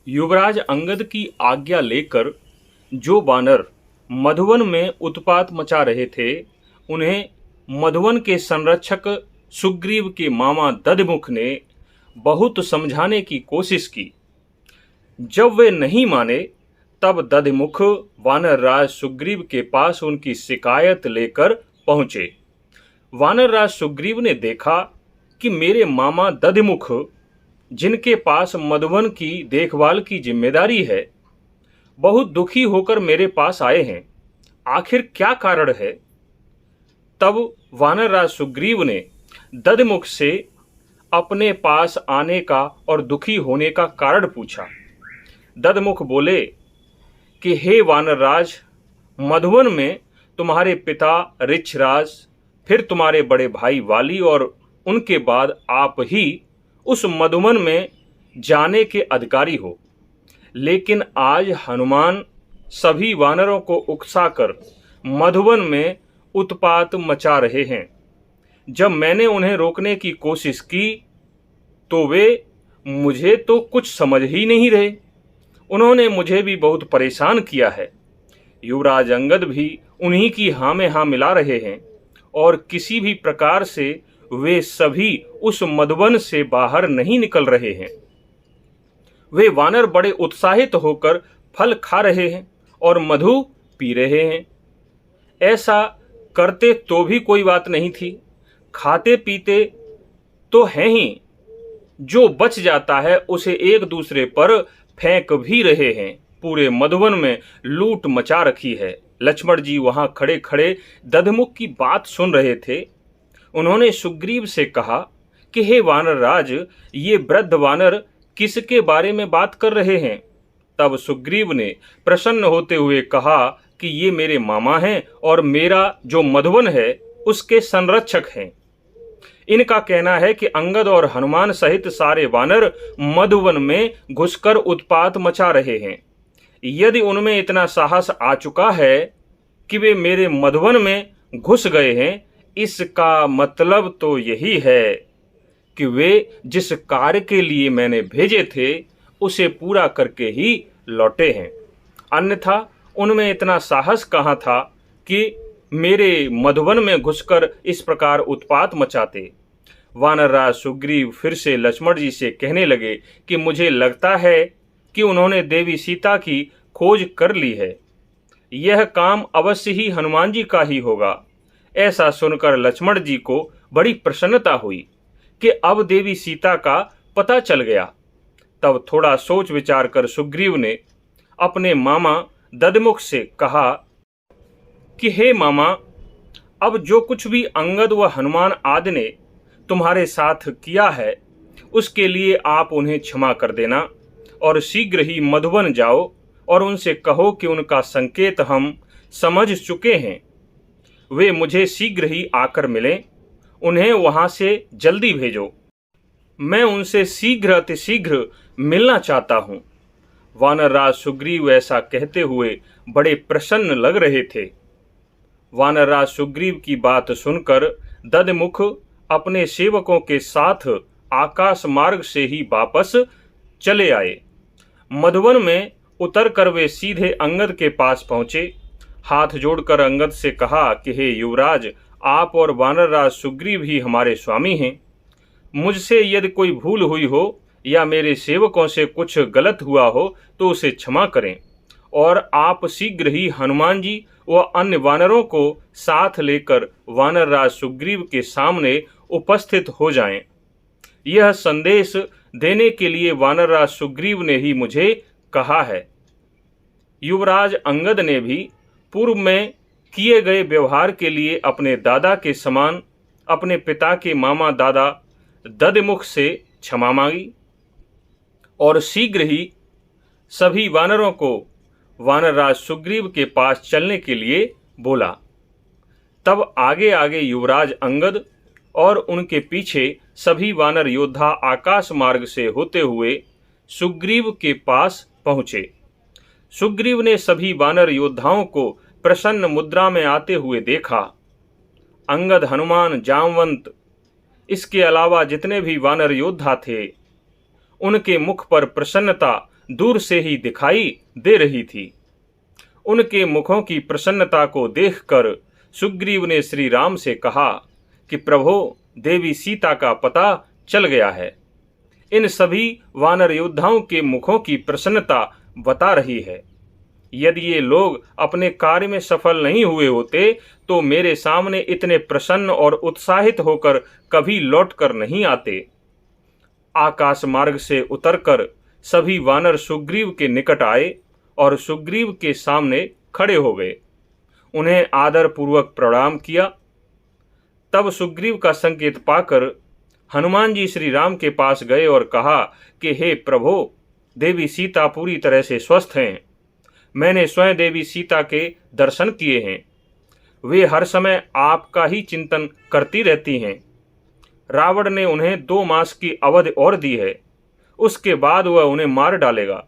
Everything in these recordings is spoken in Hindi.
युवराज अंगद की आज्ञा लेकर जो वानर मधुवन में उत्पात मचा रहे थे, उन्हें मधुवन के संरक्षक सुग्रीव के मामा दधमुख ने बहुत समझाने की कोशिश की। जब वे नहीं माने, तब दधमुख वानर राज सुग्रीव के पास उनकी शिकायत लेकर पहुंचे। वानर राज सुग्रीव ने देखा कि मेरे मामा दधमुख, जिनके पास मधुवन की देखभाल की जिम्मेदारी है, बहुत दुखी होकर मेरे पास आए हैं। आखिर क्या कारण है? तब वानरराज सुग्रीव ने दधमुख से अपने पास आने का और दुखी होने का कारण पूछा। दधमुख बोले कि हे वानरराज, मधुवन में तुम्हारे पिता ऋक्षराज, फिर तुम्हारे बड़े भाई वाली और उनके बाद आप ही उस मधुवन में जाने के अधिकारी हो। लेकिन आज हनुमान सभी वानरों को उकसाकर मधुवन में उत्पात मचा रहे हैं। जब मैंने उन्हें रोकने की कोशिश की तो वे मुझे तो कुछ समझ ही नहीं रहे। उन्होंने मुझे भी बहुत परेशान किया है। युवराज अंगद भी उन्हीं की हाँ में हाँ मिला रहे हैं और किसी भी प्रकार से वे सभी उस मधुवन से बाहर नहीं निकल रहे हैं। वे वानर बड़े उत्साहित होकर फल खा रहे हैं और मधु पी रहे हैं। ऐसा करते तो भी कोई बात नहीं थी, खाते पीते तो हैं ही, जो बच जाता है उसे एक दूसरे पर फेंक भी रहे हैं। पूरे मधुवन में लूट मचा रखी है। लक्ष्मण जी वहां खड़े खड़े दधमुख की बात सुन रहे थे। उन्होंने सुग्रीव से कहा कि हे वानर राज, ये वृद्ध वानर किसके बारे में बात कर रहे हैं? तब सुग्रीव ने प्रसन्न होते हुए कहा कि ये मेरे मामा हैं और मेरा जो मधुवन है उसके संरक्षक हैं। इनका कहना है कि अंगद और हनुमान सहित सारे वानर मधुवन में घुसकर उत्पात मचा रहे हैं। यदि उनमें इतना साहस आ चुका है कि वे मेरे मधुवन में घुस गए हैं, इसका मतलब तो यही है कि वे जिस कार्य के लिए मैंने भेजे थे उसे पूरा करके ही लौटे हैं। अन्यथा उनमें इतना साहस कहाँ था कि मेरे मधुवन में घुसकर इस प्रकार उत्पात मचाते। वानरराज सुग्रीव फिर से लक्ष्मण जी से कहने लगे कि मुझे लगता है कि उन्होंने देवी सीता की खोज कर ली है। यह काम अवश्य ही हनुमान जी का ही होगा। ऐसा सुनकर लक्ष्मण जी को बड़ी प्रसन्नता हुई कि अब देवी सीता का पता चल गया। तब थोड़ा सोच विचार कर सुग्रीव ने अपने मामा दधमुख से कहा कि हे मामा, अब जो कुछ भी अंगद व हनुमान आदि ने तुम्हारे साथ किया है उसके लिए आप उन्हें क्षमा कर देना और शीघ्र ही मधुवन जाओ और उनसे कहो कि उनका संकेत हम समझ चुके हैं। वे मुझे शीघ्र ही आकर मिलें। उन्हें वहां से जल्दी भेजो। मैं उनसे शीघ्र अतिशीघ्र मिलना चाहता हूँ। वानरराज सुग्रीव ऐसा कहते हुए बड़े प्रसन्न लग रहे थे। वानरराज सुग्रीव की बात सुनकर दधमुख अपने सेवकों के साथ आकाश मार्ग से ही वापस चले आए। मधुवन में उतरकर वे सीधे अंगद के पास पहुंचे। हाथ जोड़कर अंगद से कहा कि हे युवराज, आप और वानरराज सुग्रीव ही हमारे स्वामी हैं। मुझसे यदि कोई भूल हुई हो या मेरे सेवकों से कुछ गलत हुआ हो तो उसे क्षमा करें और आप शीघ्र ही हनुमान जी व अन्य वानरों को साथ लेकर वानरराज सुग्रीव के सामने उपस्थित हो जाएं। यह संदेश देने के लिए वानरराज सुग्रीव ने ही मुझे कहा है। युवराज अंगद ने भी पूर्व में किए गए व्यवहार के लिए अपने दादा के समान अपने पिता के मामा दादा दधमुख से क्षमा मांगी और शीघ्र ही सभी वानरों को वानरराज सुग्रीव के पास चलने के लिए बोला। तब आगे आगे युवराज अंगद और उनके पीछे सभी वानर योद्धा आकाश मार्ग से होते हुए सुग्रीव के पास पहुंचे। सुग्रीव ने सभी वानर योद्धाओं को प्रसन्न मुद्रा में आते हुए देखा। अंगद, हनुमान, जामवंत, इसके अलावा जितने भी वानर योद्धा थे, उनके मुख पर प्रसन्नता दूर से ही दिखाई दे रही थी। उनके मुखों की प्रसन्नता को देखकर सुग्रीव ने श्री राम से कहा कि प्रभो, देवी सीता का पता चल गया है। इन सभी वानर योद्धाओं के मुखों की प्रसन्नता बता रही है। यदि ये लोग अपने कार्य में सफल नहीं हुए होते तो मेरे सामने इतने प्रसन्न और उत्साहित होकर कभी लौट कर नहीं आते। आकाश मार्ग से उतरकर सभी वानर सुग्रीव के निकट आए और सुग्रीव के सामने खड़े हो गए। उन्हें आदर पूर्वक प्रणाम किया। तब सुग्रीव का संकेत पाकर हनुमान जी श्री राम के पास गए और कहा कि हे प्रभो, देवी सीता पूरी तरह से स्वस्थ हैं। मैंने स्वयं देवी सीता के दर्शन किए हैं। वे हर समय आपका ही चिंतन करती रहती हैं। रावण ने उन्हें 2 मास की अवधि और दी है, उसके बाद वह उन्हें मार डालेगा।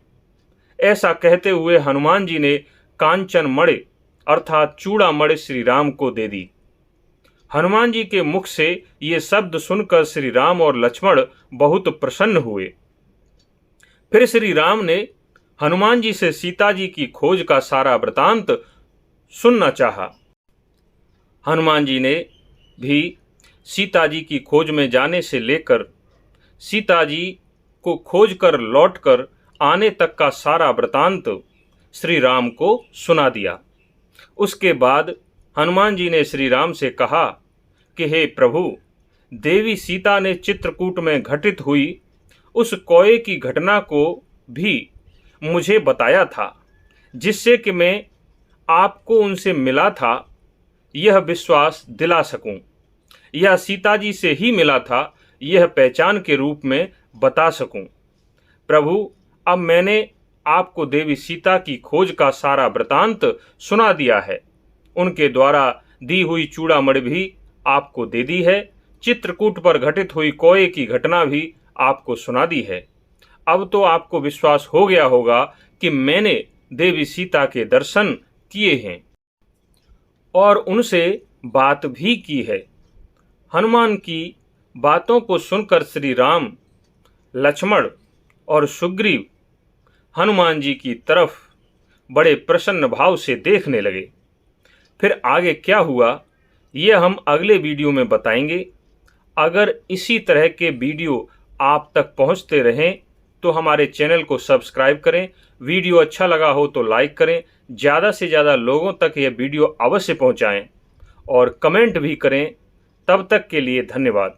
ऐसा कहते हुए हनुमान जी ने कांचन मणि अर्थात चूड़ामणि श्री राम को दे दी। हनुमान जी के मुख से ये शब्द सुनकर श्री राम और लक्ष्मण बहुत प्रसन्न हुए। फिर श्री राम ने हनुमान जी से सीता जी की खोज का सारा वृतांत सुनना चाहा। हनुमान जी ने भी सीता जी की खोज में जाने से लेकर सीता जी को खोज कर लौट कर आने तक का सारा वृतांत श्री राम को सुना दिया। उसके बाद हनुमान जी ने श्री राम से कहा कि हे प्रभु, देवी सीता ने चित्रकूट में घटित हुई उस कोये की घटना को भी मुझे बताया था, जिससे कि मैं आपको उनसे मिला था यह विश्वास दिला सकूं। यह सीता जी से ही मिला था यह पहचान के रूप में बता सकूं। प्रभु, अब मैंने आपको देवी सीता की खोज का सारा वृतांत सुना दिया है। उनके द्वारा दी हुई चूड़ामणि भी आपको दे दी है। चित्रकूट पर घटित हुई कोये की घटना भी आपको सुना दी है। अब तो आपको विश्वास हो गया होगा कि मैंने देवी सीता के दर्शन किए हैं और उनसे बात भी की है। हनुमान की बातों को सुनकर श्री राम, लक्ष्मण और सुग्रीव हनुमान जी की तरफ बड़े प्रसन्न भाव से देखने लगे। फिर आगे क्या हुआ यह हम अगले वीडियो में बताएंगे। अगर इसी तरह के वीडियो आप तक पहुंचते रहें तो हमारे चैनल को सब्सक्राइब करें। वीडियो अच्छा लगा हो तो लाइक करें। ज़्यादा से ज़्यादा लोगों तक यह वीडियो अवश्य पहुंचाएं और कमेंट भी करें। तब तक के लिए धन्यवाद।